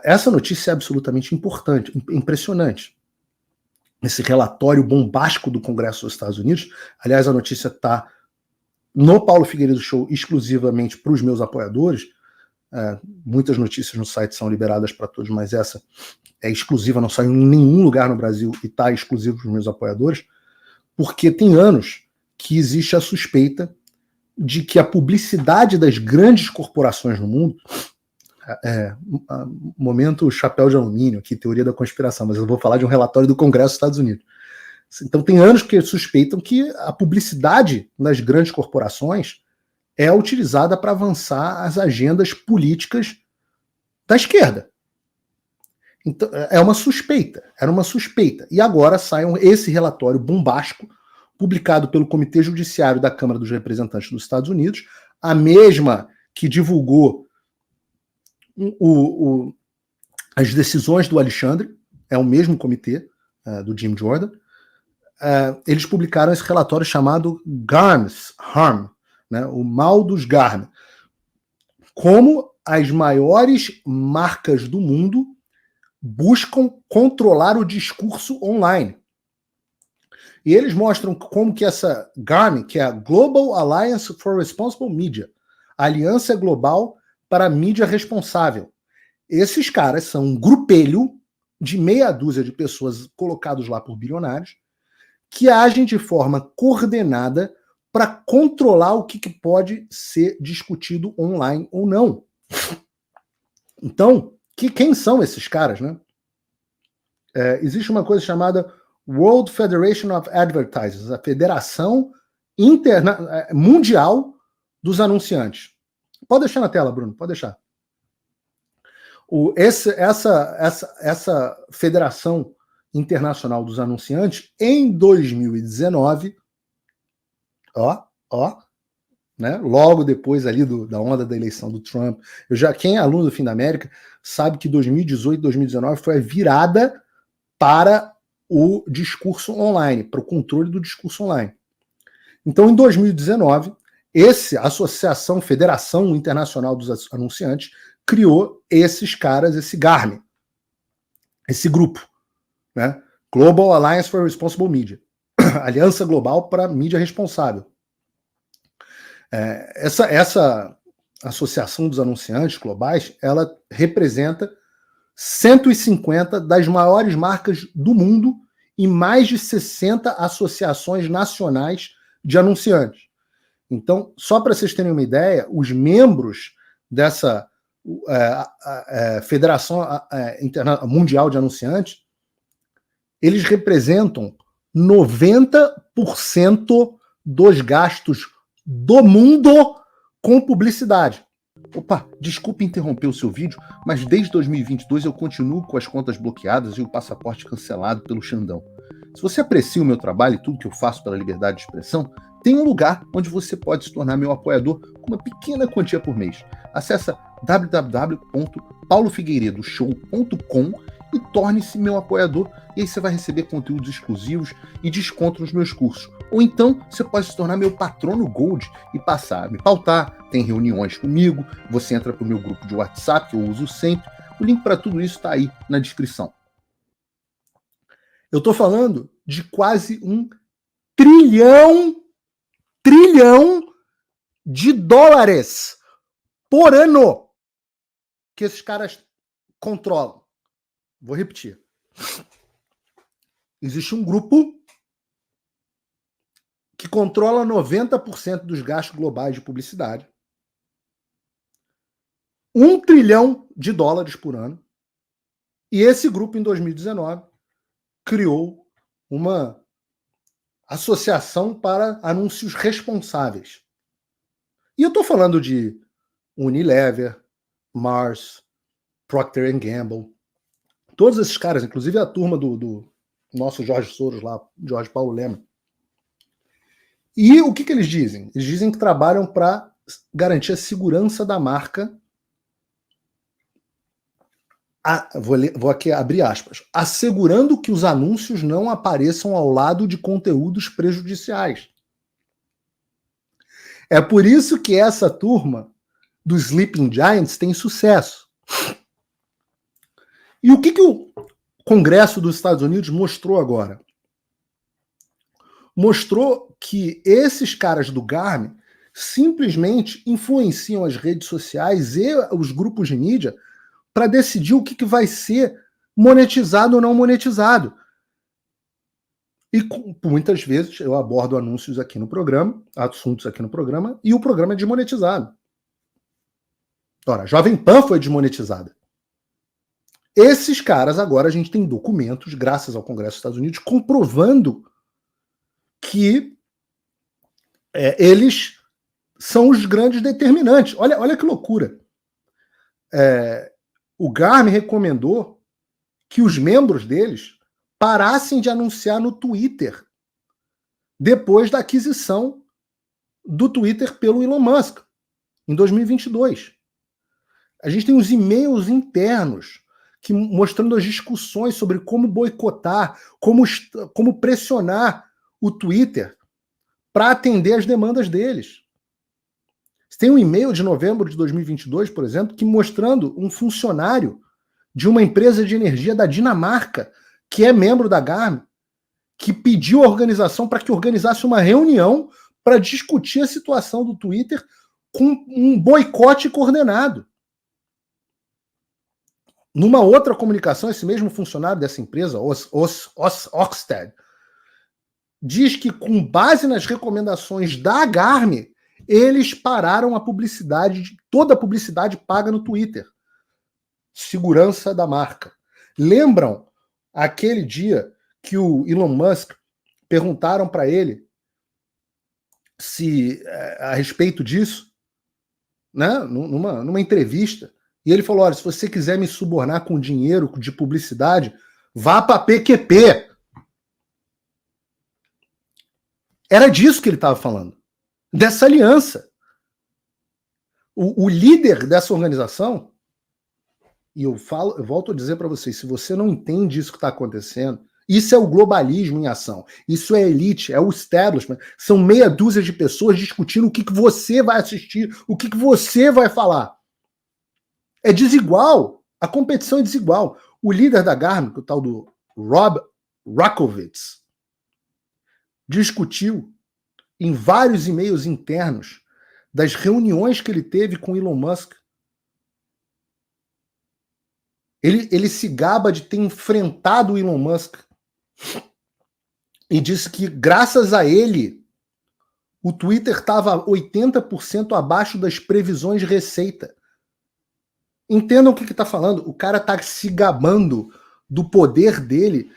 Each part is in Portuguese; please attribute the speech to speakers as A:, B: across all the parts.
A: Essa notícia é absolutamente importante, impressionante. Esse relatório bombástico do Congresso dos Estados Unidos, aliás, a notícia está no Paulo Figueiredo Show exclusivamente para os meus apoiadores. Muitas notícias no site são liberadas para todos, mas essa é exclusiva, não saiu em nenhum lugar no Brasil e está exclusivo para os meus apoiadores, porque tem anos que existe a suspeita de que a publicidade das grandes corporações no mundo, momento chapéu de alumínio, aqui, teoria da conspiração, mas eu vou falar de um relatório do Congresso dos Estados Unidos. Então tem anos que suspeitam que a publicidade nas grandes corporações é utilizada para avançar as agendas políticas da esquerda. Então, era uma suspeita. E agora sai esse relatório bombástico, publicado pelo Comitê Judiciário da Câmara dos Representantes dos Estados Unidos, a mesma que divulgou as decisões do Alexandre, é o mesmo comitê do Jim Jordan. Eles publicaram esse relatório chamado Garm's Harm, né, o mal dos Garm, como as maiores marcas do mundo buscam controlar o discurso online. E eles mostram como que essa GARM, que é a Global Alliance for Responsible Media, a Aliança Global para a Mídia Responsável. Esses caras são um grupelho de meia dúzia de pessoas colocados lá por bilionários que agem de forma coordenada para controlar o que pode ser discutido online ou não. Então, quem são esses caras, né? Existe uma coisa chamada World Federation of Advertisers, a Federação Mundial dos Anunciantes. Pode deixar na tela, Bruno, pode deixar. Essa Federação Internacional dos Anunciantes, em 2019, né, logo depois ali da onda da eleição do Trump, quem é aluno do Fim da América sabe que 2018, 2019 foi a virada para o discurso online, para o controle do discurso online. Então, em 2019, a Federação Internacional dos Anunciantes, criou esses caras, esse GARM, esse grupo, né? Global Alliance for Responsible Media, Aliança Global para Mídia Responsável. Essa Associação dos Anunciantes Globais, ela representa 150 das maiores marcas do mundo e mais de 60 associações nacionais de anunciantes. Então, só para vocês terem uma ideia, os membros dessa Federação Mundial de Anunciantes, eles representam 90% dos gastos do mundo com publicidade. Opa, desculpe interromper o seu vídeo, mas desde 2022 eu continuo com as contas bloqueadas e o passaporte cancelado pelo Xandão. Se você aprecia o meu trabalho e tudo que eu faço pela liberdade de expressão, tem um lugar onde você pode se tornar meu apoiador com uma pequena quantia por mês. Acesse www.paulofigueiredoshow.com e torne-se meu apoiador, e aí você vai receber conteúdos exclusivos e desconto nos meus cursos. Ou então, você pode se tornar meu patrono Gold e passar a me pautar, tem reuniões comigo, você entra para o meu grupo de WhatsApp, que eu uso sempre. O link para tudo isso está aí na descrição. Eu estou falando de quase $1 trilhão de dólares por ano que esses caras controlam. Vou repetir. Existe um grupo que controla 90% dos gastos globais de publicidade. $1 trilhão de dólares por ano. E esse grupo, em 2019, criou uma associação para anúncios responsáveis. E eu estou falando de Unilever, Mars, Procter & Gamble, todos esses caras, inclusive a turma do nosso Jorge Soros lá, Jorge Paulo Lema. E o que eles dizem? Eles dizem que trabalham para garantir a segurança da marca. Vou aqui abrir aspas. Assegurando que os anúncios não apareçam ao lado de conteúdos prejudiciais. É por isso que essa turma dos Sleeping Giants tem sucesso. E o que o Congresso dos Estados Unidos mostrou agora? Mostrou que esses caras do Garmin simplesmente influenciam as redes sociais e os grupos de mídia para decidir o que vai ser monetizado ou não monetizado. E muitas vezes eu abordo anúncios aqui no programa, assuntos aqui no programa, e o programa é desmonetizado. Ora, a Jovem Pan foi desmonetizada. Esses caras, agora a gente tem documentos, graças ao Congresso dos Estados Unidos, comprovando que eles são os grandes determinantes. Olha que loucura. O Garmin recomendou que os membros deles parassem de anunciar no Twitter depois da aquisição do Twitter pelo Elon Musk, em 2022. A gente tem os e-mails internos mostrando as discussões sobre como boicotar, como pressionar o Twitter para atender as demandas deles. Tem um e-mail de novembro de 2022, por exemplo, que mostrando um funcionário de uma empresa de energia da Dinamarca, que é membro da Garmin, que pediu à organização para que organizasse uma reunião para discutir a situação do Twitter com um boicote coordenado. Numa outra comunicação, esse mesmo funcionário dessa empresa, Orsted, diz que, com base nas recomendações da Garmin, eles pararam a publicidade, toda a publicidade paga no Twitter. Segurança da marca. Lembram aquele dia que o Elon Musk perguntaram para ele se a respeito disso, né, numa entrevista, e ele falou: olha, se você quiser me subornar com dinheiro de publicidade, vá para a PQP. Era disso que ele estava falando, dessa aliança. O líder dessa organização, e eu volto a dizer para vocês, se você não entende isso que está acontecendo, isso é o globalismo em ação, isso é a elite, é o establishment, são meia dúzia de pessoas discutindo o que você vai assistir, o que você vai falar. É desigual, a competição é desigual. O líder da Garmin, o tal do Rob Rackovitz, discutiu em vários e-mails internos das reuniões que ele teve com Elon Musk. Ele se gaba de ter enfrentado o Elon Musk e disse que, graças a ele, o Twitter estava 80% abaixo das previsões de receita. Entendam o que está falando. O cara está se gabando do poder dele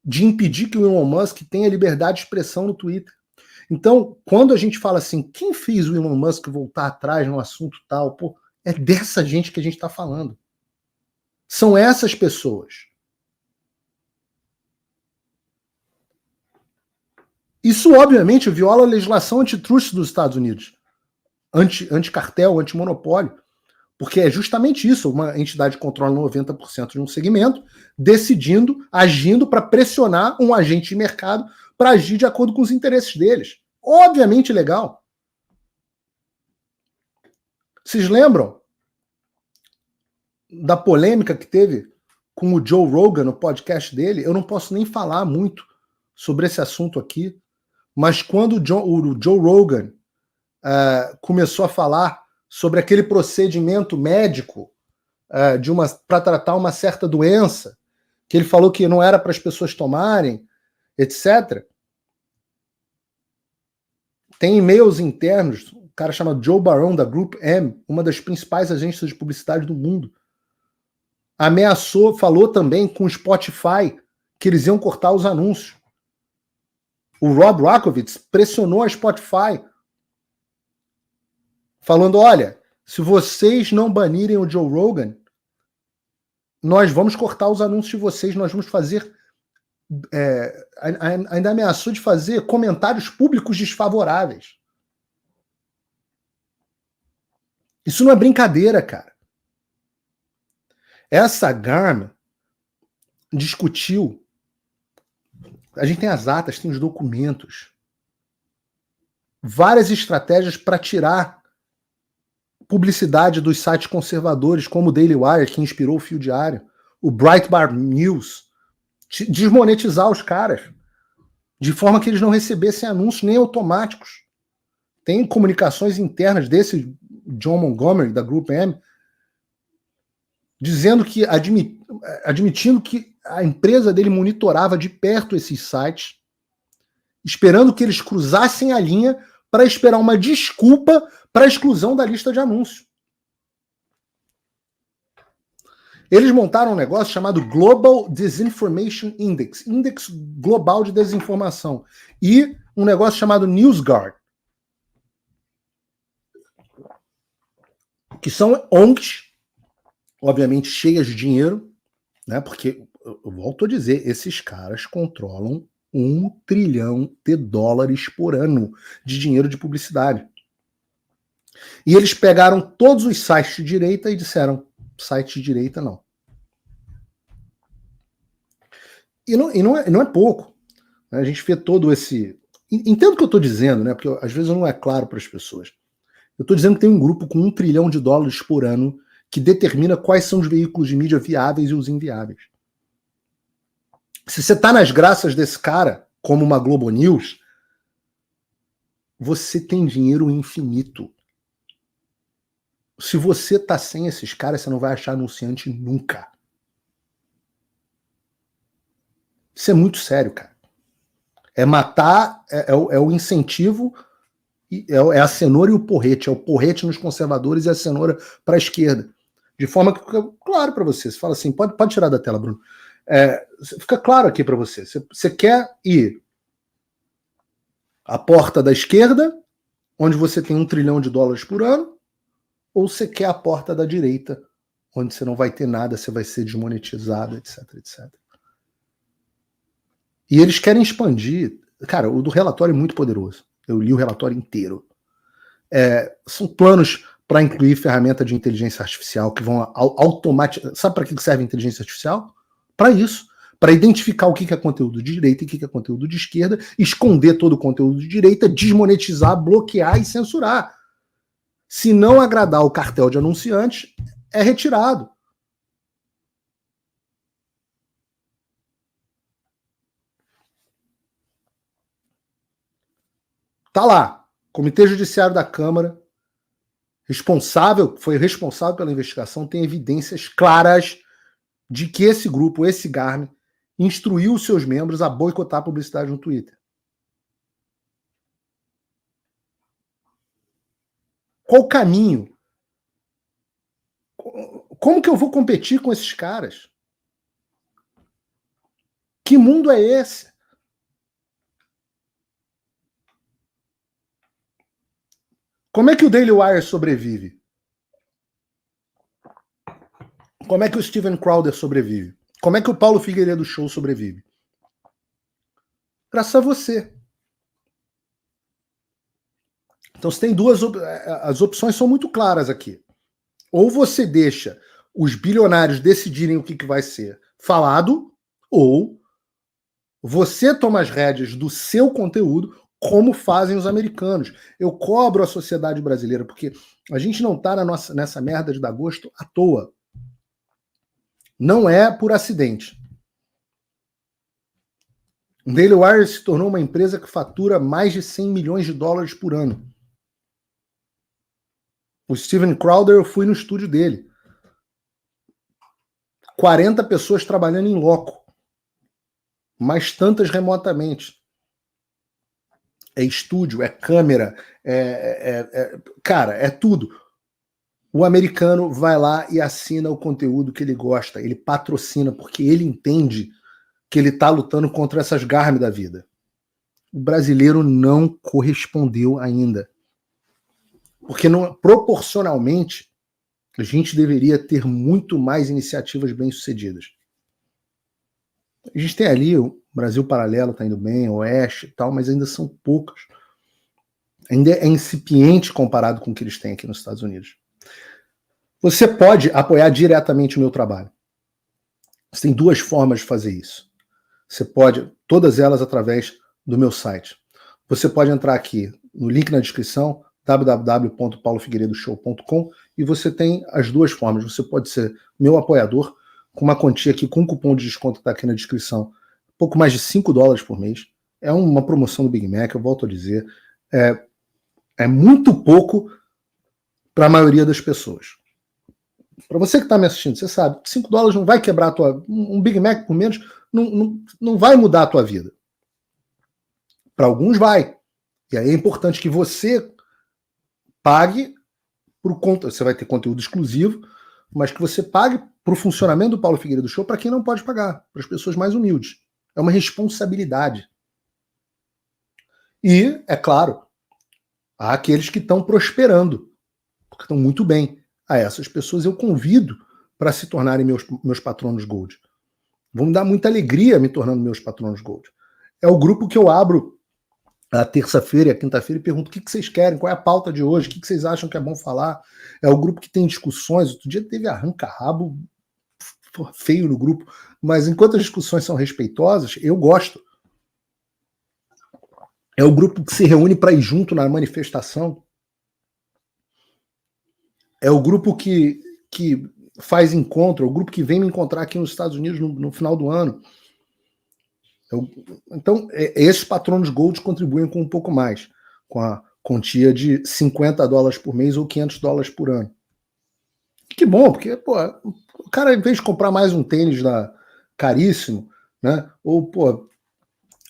A: de impedir que o Elon Musk tenha liberdade de expressão no Twitter. Então, quando a gente fala assim, quem fez o Elon Musk voltar atrás no assunto tal, pô, é dessa gente que a gente está falando. São essas pessoas. Isso, obviamente, viola a legislação antitrust dos Estados Unidos. Anticartel, antimonopólio. Porque é justamente isso, uma entidade controla 90% de um segmento, decidindo, agindo para pressionar um agente de mercado para agir de acordo com os interesses deles. Obviamente legal. Vocês lembram da polêmica que teve com o Joe Rogan no podcast dele? Eu não posso nem falar muito sobre esse assunto aqui, mas quando o Joe Rogan começou a falar sobre aquele procedimento médico para tratar uma certa doença, que ele falou que não era para as pessoas tomarem, etc. Tem e-mails internos, um cara chamado Joe Barone, da Group M, uma das principais agências de publicidade do mundo, ameaçou, falou também com o Spotify que eles iam cortar os anúncios. O Rob Rackovitz pressionou a Spotify, falando: olha, se vocês não banirem o Joe Rogan, nós vamos cortar os anúncios de vocês, nós vamos fazer... ainda ameaçou de fazer comentários públicos desfavoráveis. Isso não é brincadeira, cara. Essa Garmin discutiu, a gente tem as atas, tem os documentos, várias estratégias para tirar publicidade dos sites conservadores, como o Daily Wire, que inspirou o Fio Diário, o Breitbart News, desmonetizar os caras, de forma que eles não recebessem anúncios nem automáticos. Tem comunicações internas desse John Montgomery, da Group M, dizendo que, admitindo que a empresa dele monitorava de perto esses sites, esperando que eles cruzassem a linha para esperar uma desculpa para a exclusão da lista de anúncios. Eles montaram um negócio chamado Global Disinformation Index, Índice Global de Desinformação, e um negócio chamado NewsGuard, que são ONGs, obviamente cheias de dinheiro, né? Porque, eu volto a dizer, esses caras controlam $1 trilhão por ano de dinheiro de publicidade. E eles pegaram todos os sites de direita e disseram, site de direita não. E não é pouco. Né? A gente vê todo esse... Entendo o que eu estou dizendo, né? Porque às vezes não é claro para as pessoas. Eu estou dizendo que tem um grupo com $1 trilhão por ano que determina quais são os veículos de mídia viáveis e os inviáveis. Se você está nas graças desse cara, como uma Globo News, você tem dinheiro infinito. Se você tá sem esses caras, você não vai achar anunciante nunca. Isso é muito sério, cara. É matar, é o incentivo, é a cenoura e o porrete. É o porrete nos conservadores e a cenoura para a esquerda. De forma que fica claro para você. Você fala assim, pode tirar da tela, Bruno. Fica claro aqui para você. Você quer ir à porta da esquerda, onde você tem $1 trilhão por ano, ou você quer a porta da direita, onde você não vai ter nada, você vai ser desmonetizado, etc, etc. E eles querem expandir. Cara, o do relatório é muito poderoso. Eu li o relatório inteiro. São planos para incluir ferramenta de inteligência artificial que vão automatizar. Sabe para que serve a inteligência artificial? Para isso. Para identificar o que é conteúdo de direita e o que é conteúdo de esquerda, esconder todo o conteúdo de direita, desmonetizar, bloquear e censurar. Se não agradar o cartel de anunciantes, é retirado. Tá lá. Comitê Judiciário da Câmara, foi responsável pela investigação, tem evidências claras de que esse grupo, esse GARM, instruiu os seus membros a boicotar a publicidade no Twitter. Qual o caminho? Como que eu vou competir com esses caras? Que mundo é esse? Como é que o Daily Wire sobrevive? Como é que o Steven Crowder sobrevive? Como é que o Paulo Figueiredo Show sobrevive? Graças a você. Então você tem as opções são muito claras aqui. Ou você deixa os bilionários decidirem o que vai ser falado, ou você toma as rédeas do seu conteúdo, como fazem os americanos. Eu cobro a sociedade brasileira, porque a gente não está nessa merda de dar gosto à toa. Não é por acidente. O Daily Wire se tornou uma empresa que fatura mais de $100 milhões por ano. O Steven Crowder, eu fui no estúdio dele. 40 pessoas trabalhando em loco. Mais tantas remotamente. É estúdio, é câmera, cara, é tudo. O americano vai lá e assina o conteúdo que ele gosta, ele patrocina, porque ele entende que ele está lutando contra essas GARM da vida. O brasileiro não correspondeu ainda. Porque proporcionalmente, a gente deveria ter muito mais iniciativas bem-sucedidas. A gente tem ali o Brasil Paralelo, está indo bem, o Oeste e tal, mas ainda são poucas. Ainda é incipiente comparado com o que eles têm aqui nos Estados Unidos. Você pode apoiar diretamente o meu trabalho. Você tem 2 formas de fazer isso. Você pode, todas elas através do meu site. Você pode entrar aqui no link na descrição, www.paulofigueiredoshow.com, e você tem as 2 formas. Você pode ser meu apoiador, com uma quantia aqui, com um cupom de desconto que está aqui na descrição, pouco mais de $5 por mês. É uma promoção do Big Mac, eu volto a dizer. É muito pouco para a maioria das pessoas. Para você que está me assistindo, você sabe, $5 não vai quebrar a tua... Um Big Mac por menos não vai mudar a tua vida. Para alguns vai. E aí é importante que você pague por conta... Você vai ter conteúdo exclusivo, mas que você pague para o funcionamento do Paulo Figueiredo Show para quem não pode pagar, para as pessoas mais humildes. É uma responsabilidade. E, é claro, há aqueles que estão prosperando, porque estão muito bem. A essas pessoas eu convido para se tornarem meus patronos Gold. Vão me dar muita alegria me tornando meus patronos Gold. É o grupo que eu abro a terça-feira e a quinta-feira e pergunto o que vocês querem, qual é a pauta de hoje, o que vocês acham que é bom falar. É o grupo que tem discussões. Outro dia teve arranca-rabo feio no grupo, mas enquanto as discussões são respeitosas, eu gosto. É o grupo que se reúne para ir junto na manifestação. É o grupo que faz encontro, é o grupo que vem me encontrar aqui nos Estados Unidos no final do ano. Então, esses patronos Gold contribuem com um pouco mais, com a quantia de $50 por mês ou $500 por ano. Que bom, porque pô, o cara, em vez de comprar mais um tênis caríssimo, né, ou pô,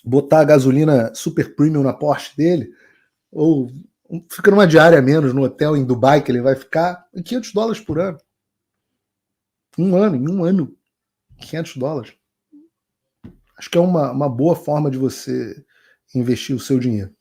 A: botar a gasolina super premium na Porsche dele, ou fica numa diária a menos no hotel em Dubai que ele vai ficar, $500 por ano. Em um ano, $500. Acho que é uma boa forma de você investir o seu dinheiro.